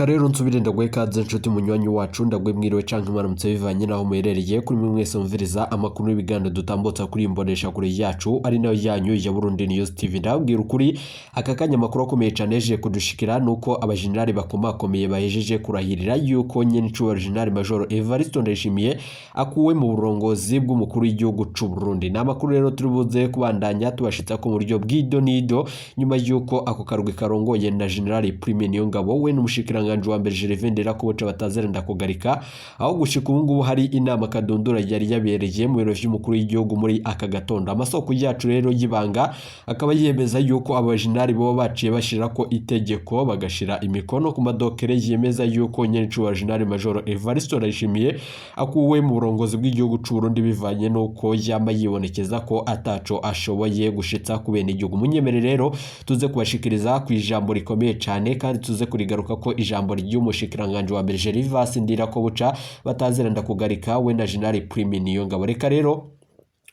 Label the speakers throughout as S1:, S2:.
S1: Reka rero nsubire ndagwe kaze nshuti munywanyi wacu ndagwe mwiriwe canke mwaramutse bivanye naho muherereye kuri mwe mwese mumviriza amakuru y'ibiganda dutambutsa kuri imbonesha kure yacu ari nayo yanyu ya Burundi News TV. Ndabwira ukuri aka kanya makuru akomeye cane je kudushikira nuko abajenerali bakomakomeye bahejeje kurahirira yuko nyene icuba General Major Evariste Ndayishimiye akuwe mu burongozi bw'umukuru w'igihugu c'u Burundi. Namakuru rero turibuze kubandanya tubashitsa ko mu buryo bw'idonido nyuma yuko ako karugwi karongoye na General Prime Niyongabo we n'umushikiranganje wa mbere Gervais Ndirakobuca batazerenda kugarika aho gushika ubu ngubu hari inama kadundura yari yabereye mu biro vy'umukuru w'igihugu muri aka gatondo. Amasoko yacu rero yibanga akaba yemeza yuko abajenerali bo baciye bashira ko itegeko bagashira imikono ku madokere yemeza yuko nyene icuba General Major Evariste Ndayishimiye akuwe mu burongozi bw'igihugu c'u Burundi bivanye nuko yama yibonekeza ko ataco ashoboye gushitsa ku bene igihugu. Munyemere rero tuze kubashikiriza ku ijambo rikomeye cane kandi tuze kurigaruka ko ijambo ry'umushikiranganje wa mbere Gervais Ndirakobuca batazerenda kugarika we na General Prime Niyongabo. Reka rero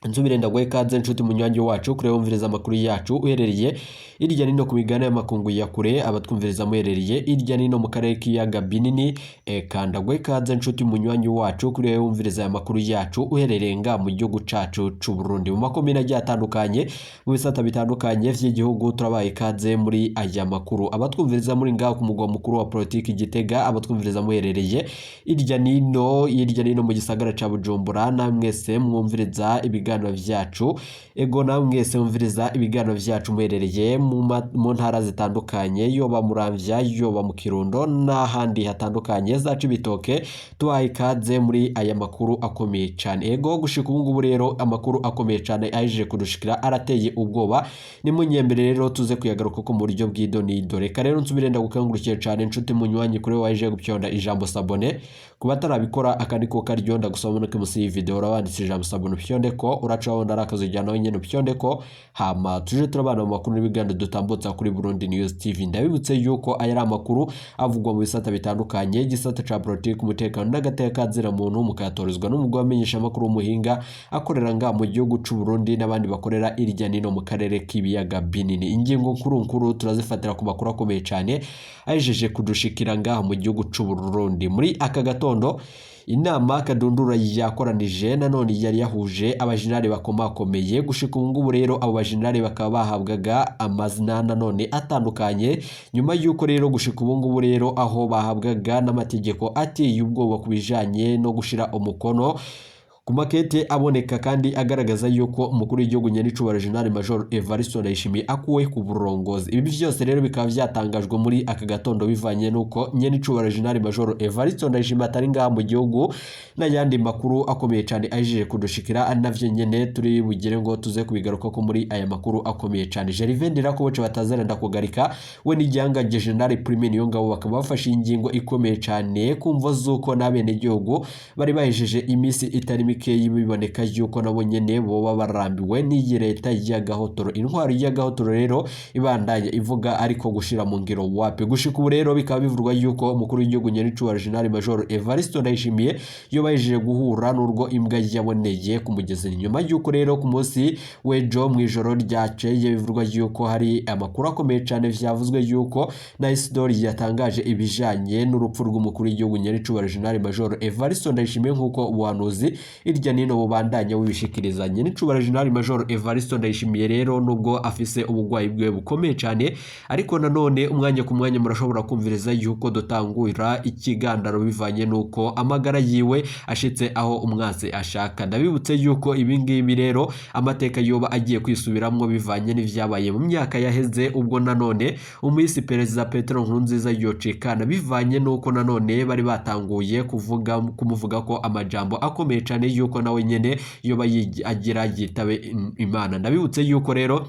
S1: nsubire ndagwe kaze nshuti munywanyi wacu kure wumviriza amakuru yacu uherereye irya nino ku migana y'amakungu ya kure abatwumviriza muherereye irya nino mu karere k'iyaga binini kandagwe kaze nshuti munywanyi wacu kure wumviriza amakuru yacu uherereye nga mu gihugu cacu c'u Burundi mu makomine agiye atandukanye mu bisata bitandukanye vy'igihugu turabaye kaze muri aya makuru. Abatwumviriza muri nga ku mugwa mukuru wa politiki Gitega, abatwumviriza muherereye irya nino mu gisagara ca Bujumbura, namwese mwumviriza ibiganiro vyacu ego namwese mwumviriza ibiganiro vyacu muherereye mu ntara zitandukanye yoba Muramvya yoba mu Kirundo n'ahandi hatandukanye zacu ibitoke tubaye ikaze muri aya makuru akomeye cyane. Ego gushika ubu ngubu rero amakuru akomeye cyane aje kudushikira arateye ubwoba ni munyembere rero tuze kuyagaruka ko mu buryo bw'idonido. Reka rero nsubire ndagukangurukiye cyane nshuti munywanyi kuri waje gupyonda ijambo sabone kubatarabikora akandiko karyonda gusoma no kimusi video urabanditse ijambo sabone upyonde ko uracabona arakazujyana nyene upyonde ko hama tuje turabana mu makuru n'ibiganda dutambutsa kuri Burundi News TV. Ndabibutse yuko ayari amakuru avugwa mu bisata bitandukanye gisata ca politiki umutekano n'agateka kazira muntu mukatorezwa n'umugwa amenyesha amakuru umuhinga akorera nga mu gihugu c'u Burundi n'abandi bakorera irya nino mu karere k'ibiyaga binini. Ingingo nkuru turazifatira ku makuru akomeye cyane ajeje kudushikira nga mu gihugu c'u Burundi. Muri aka gatondo inama kadundura yakoranije nanone yari yahuje abajenerali bakomakomeye gushika ubu ngubu rero abo bajenerali bakaba bahabwaga amazina nanone atandukanye nyuma yuko rero gushika ubu ngubu rero aho bahabwaga n'amategeko ateye ubwoba kubijanye no gushira umukono ku makete aboneka kandi agaragaza yuko umukuru w'igihugu nyanicuba General Major Evariste Ndayishimiye akuwe ku burongozi. Ibi vyose rero bikaba vyatangajwe muri aka gatondo bivanye nuko nyanicuba General Major Evariste Ndayishimiye atari ngaha mu gihugu n'ayandi makuru akomeye cyane aje kudushikira anavye nyene turi bugire ngo tuze kubigaruka ko muri aya makuru akomeye cyane. Gervais Ndirakobuca batazerenda kugarika we n'ijyangaje General Prime Niyongabo bakaba bafashe ingingo ikomeye cyane kumva zuko n'abene igihugu bari bahejeje imisi itari biboneka yuko nabo nyene boba barambiwe n'iyi leta y'agahotoro. Intwari y'agahotoro rero ibandanye ivuga ariko gushira mu ngiro wapi gushika ubu rero bikaba bivurwa yuko umukuru w'igihugu nyanicuba General Major Evariste Ndayishimiye yo bajeje guhura n'urwo imbwa yaboneye ku mugezi nyuma yuko rero ku munsi wejo mu ijoro ryaceye bivurwa yuko hari amakuru akomeye cyane vyavuzwe yuko na Isidori yatangaje ibijanye n'urupfu rw'umukuru w'igihugu nyanicuba General Major Evariste Ndayishimiye nkuko ubuhanuzi irya nino bubandanya wibishikirizanye n'icuba General Major Evariste Ndayishimiye rero nubwo afise ubugwayi bwe bukomeye cyane ariko nanone umwanya ku mwanya murashobora kumviriza yuko dutangura ikigandaro bivanye nuko amagara yiwe ashitse aho umwase ashaka. Ndabibutse yuko ibingibi rero amateka yoba agiye kwisubiramwo bivanye n'ivyabaye mu myaka yaheze ubwo nanone umuyisi perezida Petero Nkurunziza yocikana bivanye nuko nanone bari batanguye kumuvuga ko amajambo akomeye cyane yuko nawe nyene yoba agira yitabe Imana. Ndabibutse yuko rero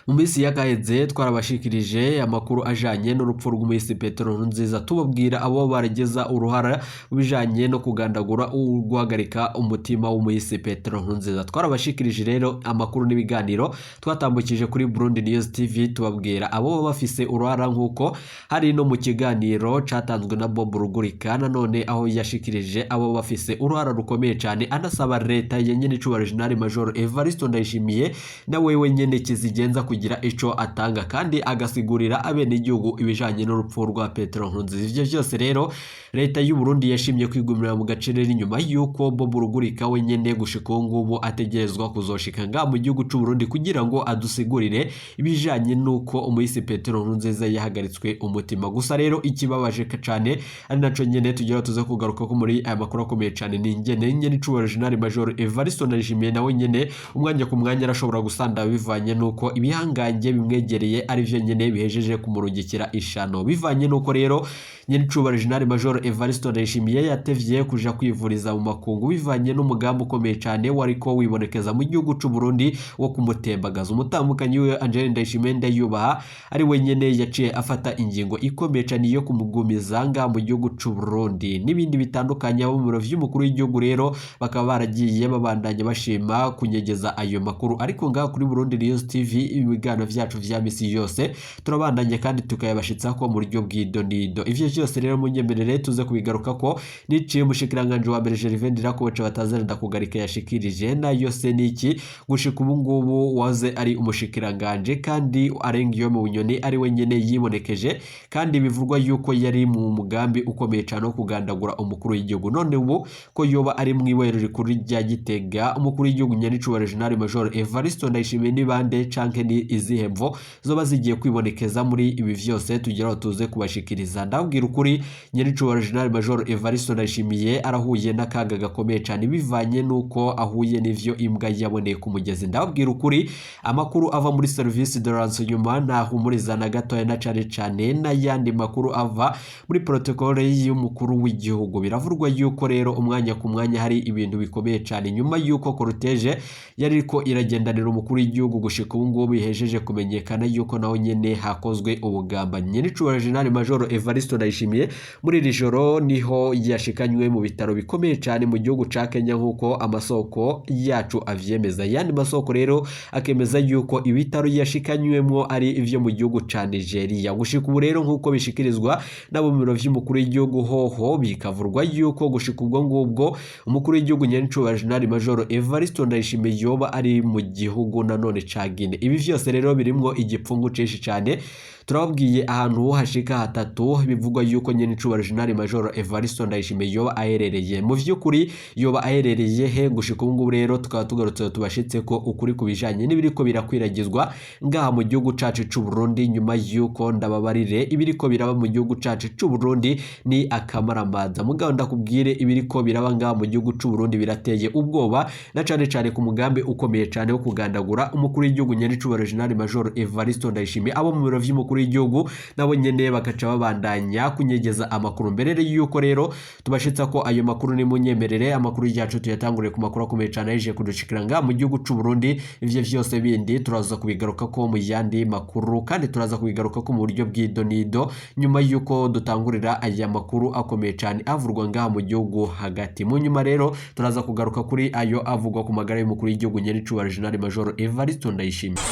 S1: mu minsi yakaheze twarabashikirije amakuru ajanye n'urupfu rw'umuyisi Petero Nkurunziza tubabwira abo barageza uruhara bijanye no kugandagura guhagarika umutima w'umuyisi Petero Nkurunziza. Twarabashikirije rero amakuru n'ibiganiro twatambukije kuri Burundi News TV tubabwira abo bafise uruhara nkuko hari no mu kiganiro catanzwe na Bob Rugurika nanone aho yashikirije abo bafise uruhara rukomeye cyane anasaba leta ya nyene icuba General Major Evariste Ndayishimiye na wewe nyene kizige atarenza kugira ico atanga kandi agasigurira abene igihugu ibijanye n'urupfu rwa Petero Nkurunziza. Ivyo vyose rero leta y'u Burundi yashimye kwigumira mu gacerere nyuma yuko Bob Rugurika wenyene gushika ngubu ategerezwa kuzoshika nga mu gihugu c'u Burundi kugira ngo adusigurire ibijanye nuko umuyisi Petero Nkurunziza yahagaritswe umutima. Gusa rero ikibabaje cyane ari naco nyene tugira tuze kugaruka ko muri aya makuru akomeye cyane ni nyene icubahiro General Major Evariste Ndayishimiye nawe nyene umwanya ku mwanya arashobora gusanda bivanye nuko ibihangange bimwegereye ari vyo nyene bihejeje kumurungikira ishano. Bivanye nuko rero nyene icubahiro General Major Evariste Ndayishimiye yatevye kuja kwivuriza mu makungu bivanye n'umugambi ukomeye cyane wariko wibonekeza mu gihugu c'u Burundi wo kumutembagaza. Umutambukanyi we Angel Ndayishimiye ndayubaha ari wenyene yaciye afata ingingo ikomeye cyane yo kumugumiza nga mu gihugu c'u Burundi. N'ibindi bitandukanye abo mu biro vy'umukuru w'igihugu rero bakaba baragiye babandanya bashima kunyegeza ayo makuru, ariko nga kuri Burundi News TV ibigano vyacu vya misi yose turabandanye kandi tukayabashitsa ko mu buryo bw'idonido. Ivyo vyose rero munyemerere tuze kubigaruka ko niciye umushikiranganje wa mbere Gervais Ndirakobuca batazana ndakugarika yashikirije na yose niki gushika ubu ngubu waze ari umushikiranganje kandi arengiyo mu bunyoni ari wenyene yibonekeje kandi bivurwa yuko yari mu mugambi ukomeye cyane wo kugandagura umukuru w'igihugu. None ubu ko yoba ari mwiwerero rikuru rya Gitega umukuru w'igihugu nyene icubahiro General Major Evariste Ndayishimiye ni bande canke ni izihemvo zoba zigiye kwibonekeza muri ibi vyose tugira tuze kubashikiriza. Ndabwira ukuri nyene icubahiro General Major Evariste Ndayishimiye arahuye n'akaga gakomeye cyane bivanye nuko ahuye n'ivyo imbwa yaboneye ku mugezi. Ndabwira ukuri amakuru ava muri service de renseignement nahumuriza na gatoya na cane n'ayandi makuru ava muri protocole y'umukuru w'igihugu. Biravurwa yuko rero umwanya ku mwanya hari ibintu bikomeye cyane nyuma yuko cortege yariko iragendanira umukuru w'igihugu gushika ubu ngubu bihejeje kumenyekana yuko naho nyene hakozwe ubugambanyi. Nyene icubahiro General Major Evariste Ndayishimiye muri iri joro niho yashikanywe mu bitaro bikomeye cyane mu gihugu ca Kenya nkuko amasoko yacu avyemeza. Yandi masoko rero akemeza yuko ibitaro yashikanywemwo ari ivyo mu gihugu ca Nigeria. Gushika ubu rero nkuko bishikirizwa nabo mu biro vy'umukuru w'igihugu hoho bikavurwa yuko gushika ubwo ngubwo umukuru w'igihugu nyene icubahiro General Major Evariste Ndayishimiye yoba ari mu gihugu nanone ca Guinea. Ibi vyose rero birimwo igipfungu cinshi cyane. Turababwiye ahantu hashika hatatu bivugwa yuko nyene icubahiro General Major Evariste Ndayishimiye yoba aherereye. Mu vy'ukuri yoba aherereye he gushika ubu ngubu rero tukaba tugarutse tubashitse ko ukuri kubijanye n'ibiriko birakwiragizwa ngaha mu gihugu cacu c'u Burundi nyuma yuko ndababarire ibiriko biraba mu gihugu cacu c'u Burundi ni akamaramaza. Mugabo ndakubwire ibiriko biraba ngaha mu gihugu c'u Burundi birateye ubwoba na cane ku mugambi ukomeye cyane wo kugandagura umukuru w'igihugu nyene icubahiro General Major Evariste Ndayishimiye. Abo mu biro vy'umukuru w'igihugu nabo nyene bakaca babandanya kunyegeza amakuru. Mbere yuko rero tubashitsa ko ayo makuru ni munyemerere amakuru yacu tuyatangurire ku makuru akomeye cyane aje kudushikiranga mu gihugu c'u Burundi. Ivyo vyose bindi turaza kubigaruka ko mu yandi makuru kandi turaza kubigaruka ko mu buryo bw'idonido nyuma yuko dutangurira aya makuru akomeye cyane avurwa ngaha mu gihugu hagati. Mu nyuma rero turaza kugaruka kuri ayo avugwa ku magara y'umukuru w'igihugu nyene icubahiro General Major Evariste Ndayishimiye.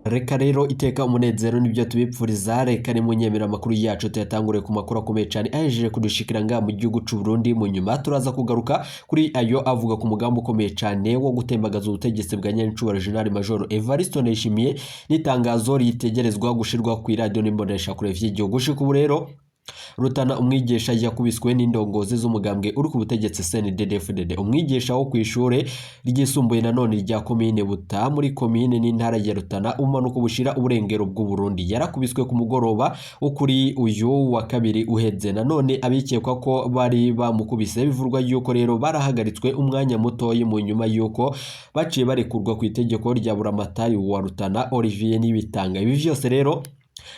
S1: Reka rero iteka umunezero nibyo tubipfuriza. Reka ni munyemera amakuru yacu tuyatangure ku makuru akomeye cyane ahejeje kudushikira nga mu gihugu c'u Burundi. Mu nyuma turaza kugaruka kuri ayo avuga ku mugambi ukomeye cyane wo gutembagaza ubutegetsi bwa nyene icubahiro General Major Evariste Ndayishimiye n'itangazo ritegerezwa gushirwa ku radio n'imbonesha kure vy'igihugu. Gushika ubu rero Rutana umwigisha yakubiswe n'indongozi z'umugambwe uri ku butegetsi CNDD-FDD. Umwigisha wo kwishure ryisumbuye nanone rya komine Buta muri komine n'intara ya Rutana umanuko bushira uburengero bw'u Burundi yarakubiswe ku mugoroba wo kuri uyu wa kabiri uheze. Nanone abikekwa ko bari bamukubise bivurwa yuko rero barahagaritswe umwanya mutoyi mu nyuma yuko baciye barekurwa ku itegeko rya Buramatari wa Rutana Olivier Nibitanga. Ibi vyose rero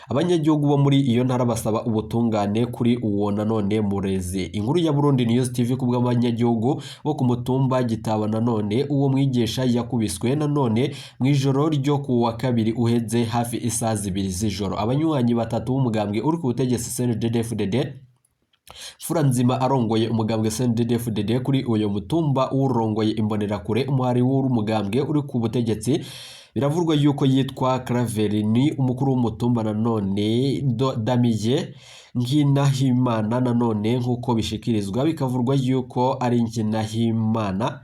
S1: abanyagihugu bo muri iyo ntara basaba ubutungane kuri uwo nanone murezi. Inkuru ya Burundi News TV kubwa abanyagihugu bo ku mutumba Gitaba nanone uwo mwigisha yakubiswe nanone mwijoro ryo ku wa kabiri uheze hafi isaha 2 z'ijoro. Abanywanyi batatu b'umugambwe uri ku butegetsi CNDD-FDD Furanzima arongoye umugambwe CNDD-FDD kuri uyo mutumba urongoye imbonerakure umuhari w'umugambwe uri ku butegetsi biravurwa yuko yitwa Claverini umukuru w'umutumba nanone Damiye Nkinahimana nanone nk'uko bishikirizwa bikavurwa yuko ari Nkinahimana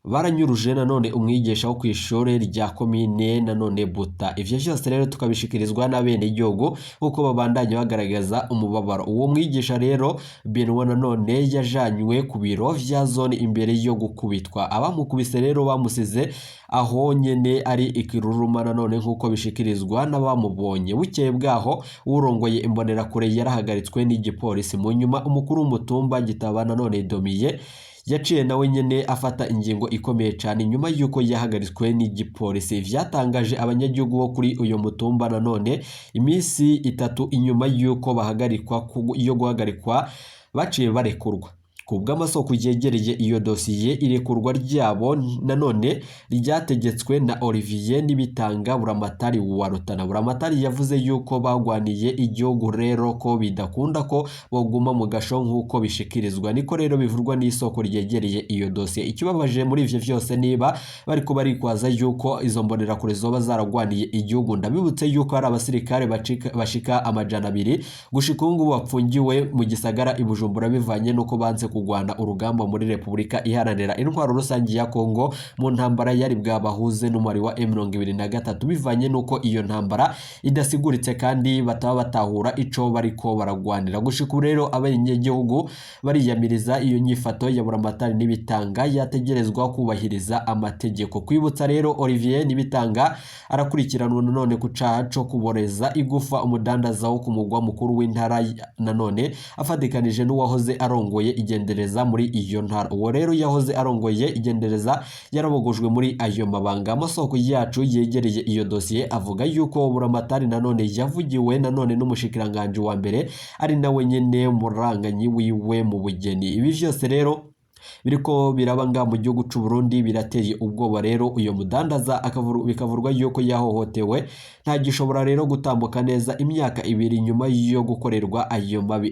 S1: baranyuruje nanone umwigisha wo kw'ishure rya komine nanone Buta. Ivyo vyose rero tukabishikirizwa n'abene igihugu uko babandanya bagaragaza umubabaro. Uwo mwigisha rero Benoit nanone yajanywe ku biro vya zone imbere yo gukubitwa. Abamukubise rero bamusize aho nyene ari ikiruruma nanone nk'uko bishikirizwa n'abamubonye. Bukeye bwaho urongoye imbonerakure yarahagaritswe n'igipolisi. Mu nyuma umukuru w'umutumba Gitaba nanone Domiye yaciye nawe nyene afata ingingo ikomeye cyane nyuma yuko yahagaritswe n'igipolisi. Vyatangaje abanyagihugu bo kuri uyo mutumba nanone imisi 3 inyuma yuko guhagarikwa baciye barekurwa. Kubw'amasoko yegereye iyo dosiye irekurwa ryabo nanone ryategetswe na Olivier Nibitanga buramatari wa Rutana. Buramatari yavuze yuko bagwaniye igihugu rero ko bidakunda ko boguma mu gasho nk'uko bishikirizwa. Niko rero bivurwa n'isoko ryegereye iyo dosiye. Ikibabaje muri ivyo vyose niba bariko barikwaza yuko izo mbonerakure zoba zaragwaniye igihugu. Ndabibutse yuko hari abasirikare bashika 200 gushika ubu bapfungiwe mu gisagara i Bujumbura bivanye nuko banze kugwana urugamba muri Republika Iharanira Intwaro Rusangi ya Kongo mu ntambara yari bwabahuze n'umwari wa M23 bivanye nuko iyo ntambara idasiguritse kandi bataba batahura ico bariko baragwanira. Gushika rero abanyagihugu bariyamiriza iyo nyifato ya buramatari Nibitanga yategerezwa kubahiriza amategeko. Kwibutsa rero Olivier Nibitanga arakurikiranwa nanone ku caha co kuboreza igufa umudandaza wo ku mugwa mukuru w'intara nanone afadikanije n'uwahoze arongoye igendereza muri iyo ntara. Uwo rero yahoze arongoye igendereza yarabogojwe muri ayo mabanga. Amasoko yacu yegereye iyo dosiye avuga yuko buramatari nanone yavugiwe nanone n'umushikiranganje wa mbere ari nawe nyene muranganyi wiwe mu bugeni. Ibi vyose rero biriko birabanga mu gihugu c'u Burundi birateye ubwoba. Rero uyo mudandaza bikavurwa yuko yahohotewe nta gishobora rero gutambuka neza imyaka 2 nyuma yo gukorerwa ayo mabi.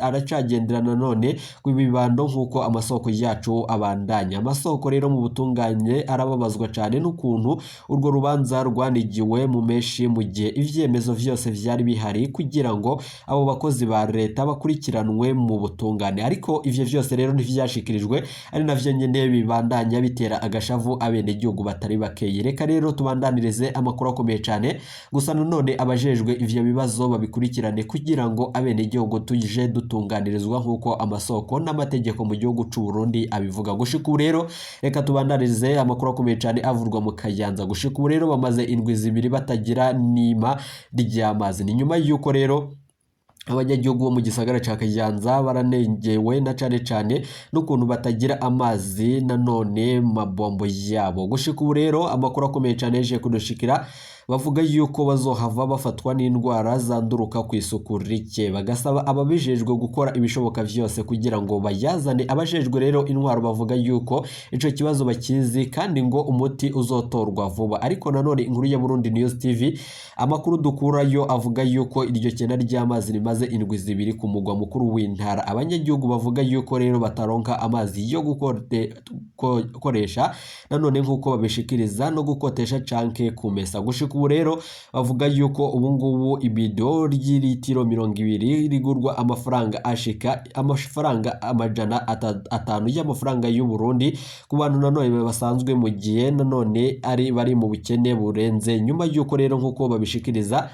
S1: Aracagendera none kw'ibibando nk'uko amasoko yacu abandanya. Amasoko rero mu butunganye arababazwa cyane n'ukuntu urwo rubanza rwanigiwe mu meshi mu gihe ivyemezo vyose vyari bihari kugira ngo abo bakozi ba leta bakurikiranwe mu butungane. Ariko ivyo vyose rero ntivyashikirijwe ari navyo nyene bibandanya bitera agashavu abene igihugu batari bakeye. Reka rero tubandanirize amakuru akomeye cyane gusa nanone abajejwe ivyo bibazo babikurikirane kugira ngo abene igihugu tuje dutunganirizwa nk'uko amasoko n'amategeko mu gihugu c'u Burundi abivuga. Gushika rero reka tubandanirize amakuru akomeye cyane avurwa mu Kayanza. Gushika rero bamaze 2 batagira nima ry'amazi. Ni nyuma yuko rero abanyagihugu bo mu gisagara ca Kayanza baranengewe na cane n'ukuntu batagira amazi nanone mabombo yabo. Gushika rero amakuru akomeye cyane yeje kudushikira bavuga yuko bazohava bafatwa n'indwara zanduruka ku isuku rike. Bagasaba ababijejwe gukora ibishoboka vyose kugira ngo bayazane. Abajejwe rero intwaro bavuga yuko ico kibazo bakizi kandi ngo umuti uzotorwa vuba. Ariko nanone inkuru ya Burundi News TV amakuru dukurayo avuga yuko iryo kena ry'amazi rimaze 2 ku mugwa mukuru w'intara. Abanyagihugu bavuga yuko rero bataronka amazi yo gukoresha nanone nk'uko babishikiriza no gukotesha canke kumesa. Gushika rero bavuga yuko ubungubu ibido ry'ilitiro 200 rigurwa amafaranga ashika amafaranga 500 y'amafaranga y'u Burundi ku bantu nanone basanzwe mu gihe nanone ari bari mu bukene burenze. Nyuma yuko rero nk'uko babishikiriza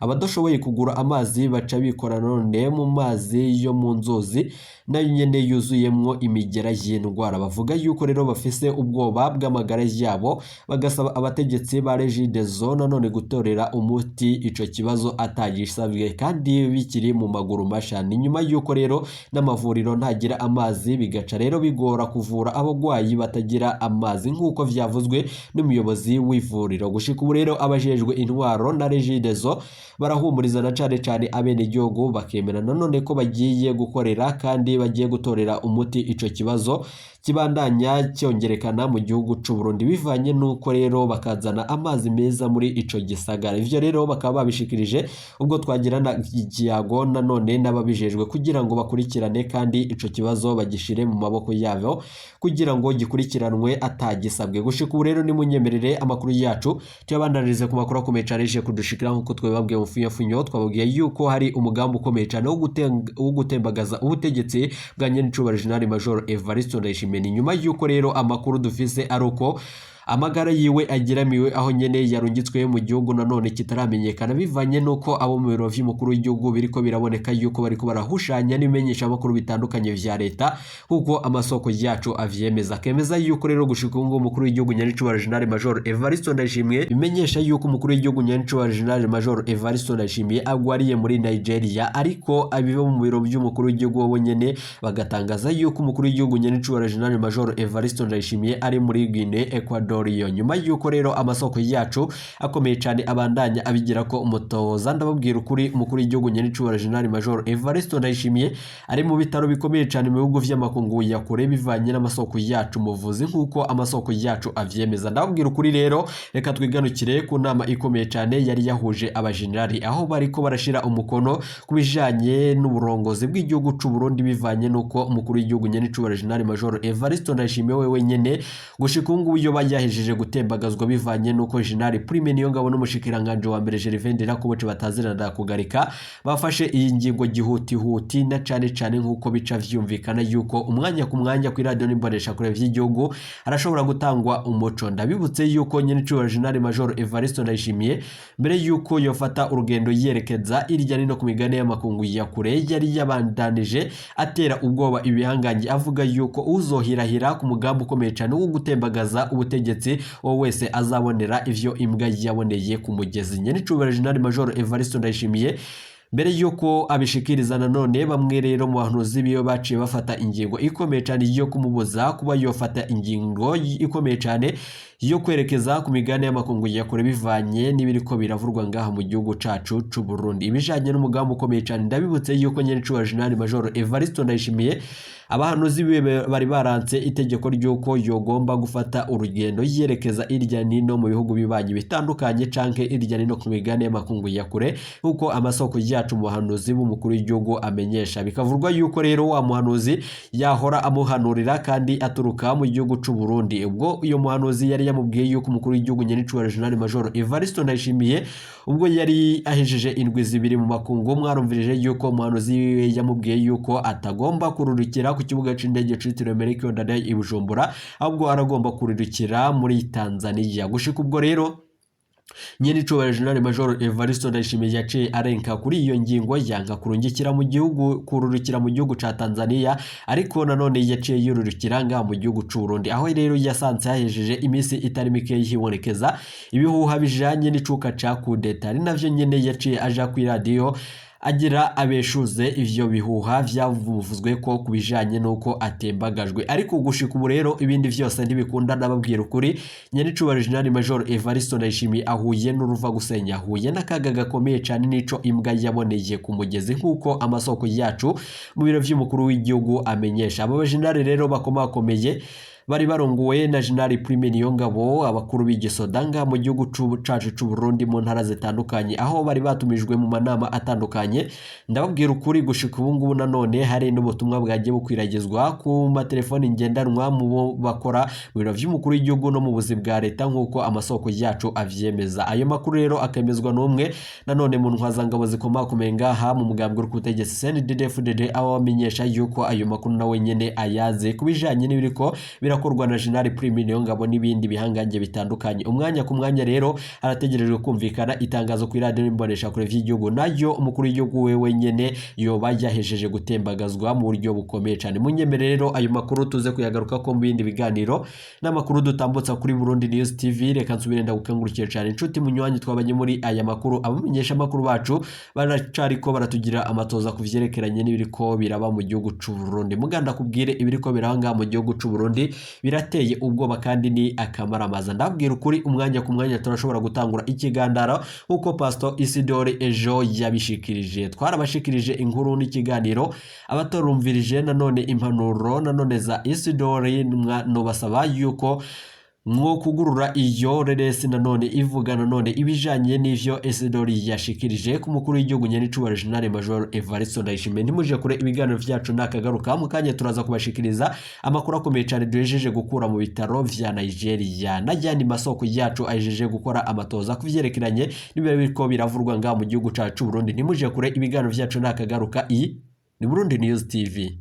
S1: abadashoboye kugura amazi baca bikora none mu mazi yo mu nzuzi nayo nyene yuzuyemwo imigera y'indwara. Bavuga yuko rero bafise ubwoba bw'amagara yabo bagasaba abategetsi ba Regideso none gutorera umuti ico kibazo atagisabwe kandi bikiri mu maguru mashani. Nyuma yuko rero n'amavuriro ntagira amazi bigaca rero bigora kuvura abagwayi batagira amazi nk'uko vyavuzwe n'umuyobozi w'ivuriro. Gushika rero abajejwe intwaro na Regideso barahumuriza na cane abene igihugu bakemera nanone ko bagiye gukorera kandi bagiye gutorera umuti ico kibazo kibandanya cyongerekana mu gihugu c'u Burundi bivanye nuko rero bakazana amazi meza muri ico gisagara. Ivyo rero bakaba babishikirije ubwo twagirana ikiyago nanone n'ababijejwe kugira ngo bakurikirane kandi ico kibazo bagishire mu maboko yabo kugira ngo gikurikiranwe atagisabwe. Gushika ubu rero nimunyemerere amakuru yacu tuyabandanirize ku makuru akomeye cyane je kudushikira nkuko twebabwiye mu funyafunyo twababwiye yuko hari umugambi ukomeye cyane wo gutembagaza ubutegetsi bwa nyenicubahiro General Major Evariste Ndayishimiye. Nyuma yuko rero amakuru dufise ari uko amagara yiwe agiramiwe aho nyene yarungitswe mu gihugu nanone kitaramenyekana bivanye nuko abo mu biro vy'umukuru w'igihugu biriko biraboneka yuko bariko barahushanya n'imenyesha amakuru bitandukanye vya leta kuko amasoko yacu avyemeza kemeza yuko rero gushika ngo umukuru w'igihugu nyenicubahiro General Major Evariste Ndayishimiye bimenyesha yuko umukuru w'igihugu nyenicubahiro General Major Evariste Ndayishimiye agwariye muri Nigeria ariko abibo mu biro by'umukuru w'igihugu wo nyene bagatangaza yuko umukuru w'igihugu nyenicubahiro General Major Evariste Ndayishimiye ari muri Guinea Ecuador. Nyuma yuko rero amasoko yacu akomeye cyane abandanya abigira ko umutoza ndababwira ukuri umukuru w'igihugu nyenicubahiro General Major Evariste Ndayishimiye ari mu bitaro bikomeye cyane mu bihugu vy'amakungu ya kure bivanye n'amasoko yacu muvuzi nkuko amasoko yacu avyemeza. Ndababwira ukuri rero reka twiganukire ku nama ikomeye cyane yari yahuje abajenerali aho bariko barashira umukono kubijanye n'uburongozi bw'igihugu c'u Burundi bivanye nuko umukuru w'igihugu nyenicubahiro General Major Evariste Ndayishimiye wewe nyene gushika ngo uyo bayahejeje gutembagazwa bivanye nuko General Prime Niyongabo n'umushikiranganje wa mbere Gervais Ndirakobuce batazirana kugarika bafashe iyi ngingo gihutihuti na cane nkuko bica vyumvikana yuko umwanya ku mwanya ku radio n'imbonesha kure vy'igihugu arashobora gutangwa umuco. Ndabibutse yuko nyenicubahiro General Major Evariste Ndayishimiye mbere yuko yofata urugendo yerekeza irya nino ku migane y'amakungu ya kure yari yabandanije atera ubwoba ibihanganye avuga yuko uzohirahira ku mugambi ukomeye cyane wo gutembagaza ubutegetsi wo wese azabonera ivyo imbwa yaboneye ku mugezi. Nyenicubahiro General Major Evariste Ndayishimiye mbere yuko abishikiriza nanone bamwe rero mu bahanuzi biyo baciye bafata ingingo ikomeye cyane yo kumubuza kuba yofata ingingo ikomeye cyane yo kwerekeza ku migane y'amakungu ya kure bivanye n'ibiriko biravurwa ngaha mu gihugu cacu c'u Burundi. Ibijanye n'umugambi ukomeye cyane ndabibutse yuko nyenicubahiro General Major Evariste Ndayishimiye abahanuzi biwe bari baranze itegeko ryuko yogomba gufata urugendo yerekeza irya nino mu bihugu bibanyi bitandukanye canke irya nino ku migane y'amakungu ya kure kuko amasoko yacu mu bahanuzi b'umukuru w'igihugu amenyesha. Bikavurwa yuko rero wa muhanuzi yahora amuhanurira kandi aturuka mu gihugu c'u Burundi. Ubwo uyo muhanuzi yari yamubwiye yuko umukuru w'igihugu nyenicubahiro General Major Evariste Ndayishimiye ubwo yari ahejeje indwi zibiri mu makungu mwarumvirije yuko umuhanuzi wiwe yamubwiye yuko atagomba kururukira ku kibuga c'indege citiriwe Melchior Ndadaye i Bujumbura ahubwo aragomba kurirukira muri Tanzania. Gushika ubwo rero nyenicubahiro General Major Evariste Ndayishimiye yaciye arenka kuri iyo ngingo yanga kururukira mu gihugu ca Tanzania ariko nanone yaciye yururukira nga mu gihugu c'u Burundi aho rero yasanze yahejeje imisi itari mike yibonekeza ibihuha bijanye n'icuka ca kudeta ari navyo nyene yaciye aja ku radio agira abeshuze ivyo bihuha vyavuzwe ko kubijanye nuko atembagajwe ariko gushika ubu rero ibindi vyose ndibikunda nababwira ukuri nyenicubahiro General Major Evariste Ndayishimiye ahuye n'uruva gusenya ahuye n'akaga gakomeye cyane nico imbwa yaboneye ku mugezi nkuko amasoko yacu mu biro vy'umukuru w'igihugu amenyesha. Abo bajenerali rero bakomakomeye bari barongowe na General Prime Niyongabo abakuru b'igisodanga mu gihugu cacu c'u Burundi mu ntara zitandukanye aho bari batumijwe mu manama atandukanye. Ndababwira ukuri gushika ubu ngubu nanone hari n'ubutumwa bwagiye bukwiragizwa ku matelefoni ngendanwa mu bakora mu biro vy'umukuru w'igihugu no mu buzi bwa leta nkuko amasoko yacu avyemeza. Ayo makuru rero akemezwa n'umwe nanone mu ntwazangabo zikomakomeye ngaha mu mugambwe w'ubutegetsi CNDD-FDD aho bamenyesha yuko ayo makuru nawe nyene ayaze kubijanye n'ibiriko birakorwa na General Prime Niyongabo n'ibindi bihangange bitandukanye. Umwanya ku mwanya rero arategerejwe kumvikana itangazo ku radio n'imbonesha kure vy'igihugu nayo umukuru w'igihugu wewe nyene yoba yahejeje gutembagazwa mu buryo bukomeye cyane. Munyemere rero ayo makuru tuze kuyagaruka ko mu bindi biganiro n'amakuru dutambutsa kuri Burundi News TV. Reka nsubire ndagukangurukira cyane inshuti munywanyi twabanye muri aya makuru abamenyesha makuru bacu baracariko baratugira amatoza kuvyerekeranye n'ibiriko biraba mu gihugu c'u Burundi. Muganda kubwire ibiriko biranga mu gihugu c'u Burundi birateye ubwoba kandi ni akamaramaza. Ndabwira ukuri umwanya ku mwanya turashobora gutangura ikigandaro uko Pastor Isidore ejo yabishikirije. Twarabashikirije inkuru n'ikiganiro abatorumvirije nanone impanuro nanone za Isidore, no basaba yuko mwo kugurura iyo reresi nanone ivuga nanone ibijanye n'ivyo Isidore yashikirije ku mukuru w'igihugu Nyenicubahiro General Major Evariste Ndayishimiye. Ntimuje kure ibiganiro vyacu nakagaruka mu kanya turaza kubashikiriza amakuru akomeye cyane duhejeje gukura mu bitaro vya Nigeria n'ajyandi masoko yacu ajeje gukora amatoza kuvyerekeranye nibiba biriko biravurwa nga mu gihugu cacu Burundi. Ntimuje kure ibiganiro vyacu nakagaruka. Ni Burundi News TV.